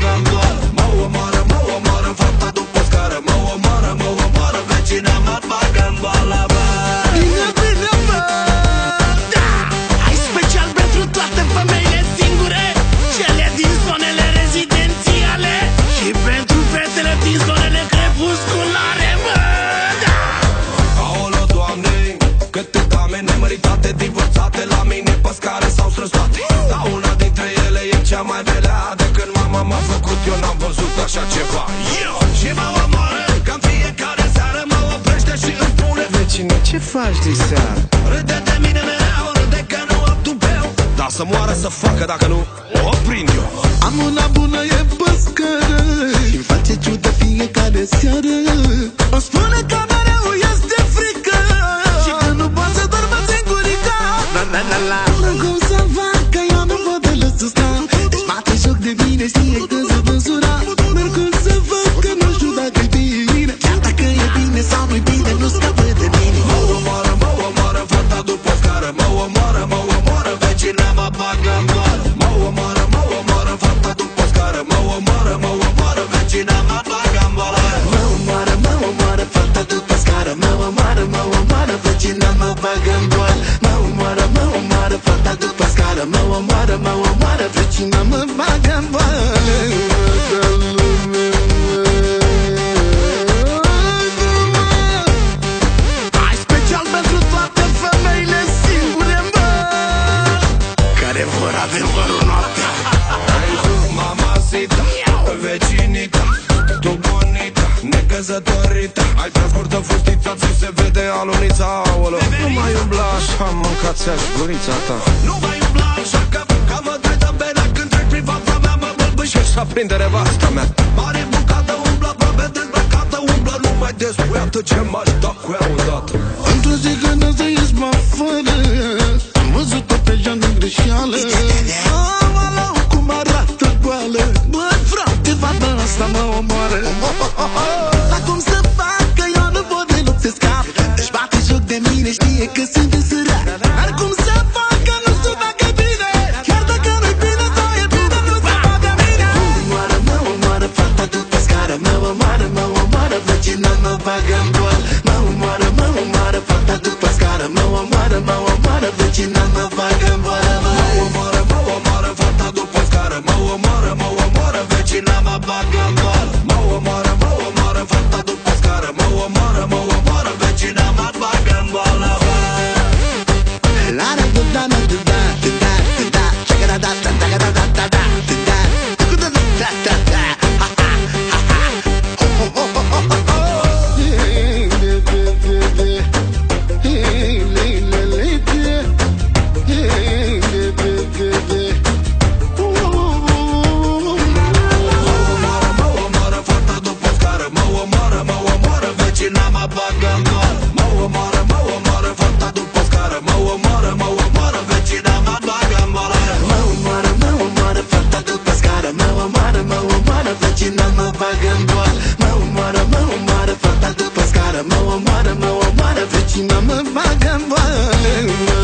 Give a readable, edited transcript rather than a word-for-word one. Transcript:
bagă în boală. Mă omoară fata după scară. Mă omoară, vecina mă bagă în boală, bă. Bine, bine, bă, da. Ai special pentru toate femeile singure, cele din zonele rezidențiale și pentru fetele din zonele crepusculare, bă, da. Aolo, Doamne, câte dame nemăritate, divorțate la mine pe scară sau strâns toate. Dar una dintre ele e cea mai belea. De când mama m-a făcut, eu n-am văzut așa ceva. Și mă omoară, că în fiecare seară mă oprește și îmi spune: vecine, ce faci de seară? râde de mine mereu, râde că nu am tupeu. Dar să moară să facă, dacă nu o prind eu. Am una bună, e pe scară și-mi face ciudă fiecare seară. Îmi spune că mereu este frică și că nu poate să dormă singurica. La cum să fac, că eu nu pot de lăs să stau. Deci bate joc de mine, știe că se măsura. Dar cum să fac, că nu știu dacă-i bine. Chiar dacă e bine sau nu-i bine, nu scapă de mine. Mă omoară fata după scară. Mă omoară, vecina mă bagă în boală. Mă omoară fata după scară. Mă omoară, vecina mă bagă în boală. Mă omoară fata după scară. Mă omoară, vecina mă bagă în boală. Mă omoară fata după scară. Mă omoară, vecina mă bagă în boală. Ai special pentru toate femeile singure, mă, care vor adevărul noaptea. Mamacita, vecinita, tu bonita, necăzătorita. Ai prea scurtă fustița, ți se vede alunița. Aolo, Nu mai umbla așa, mâncați-aș gurița ta. nu mai umbla așa că mă dai de berea. Când trec prin fața mea mă bălbâșești. Și aprinde revasta mea. Mare bucată umblă, aproape dezbrăcată. Umblă numai despuiată, ce m-aș da cu ea odată. Într-o zi când o să ies mă afară, am văzut-o pe Jean din greșeală. Aoleu, cum arată goală. Bă, frate, fata asta mă omoară. Dar cum să fac, că eu nu pot deloc să scap. Își bate joc de mine, știe că sunt de sărat. Dar cum să fac, că nu știu dacă-i bine. Chiar dacă nu-i bine sau e bine, nu se bagă mine. Mă omoară fata după scară. Mă omoară, vecina mă bagă în boală. Mă omoară fata după scară. Mă omoară, vecina mă bagă în boală. Mă omoară fata după scară. Mă omoară, vecina mă bagă în boală. Mă omoară fata după scară. Mă omoară, vecina mă bagă în boală. La da da da da da da da da, check it out da da da da da da da da da da da. Mă omoară fata după scară. Mă omoară, vecina mă bagă în boală. Mă omoară fata după scară. Mă omoară, vecina mă bagă în boală. Mă omoară fata după scară. Mă omoară, vecina mă bagă în boală. Mă omoară fata după scară. Mă omoară, vecina mă bagă în boală.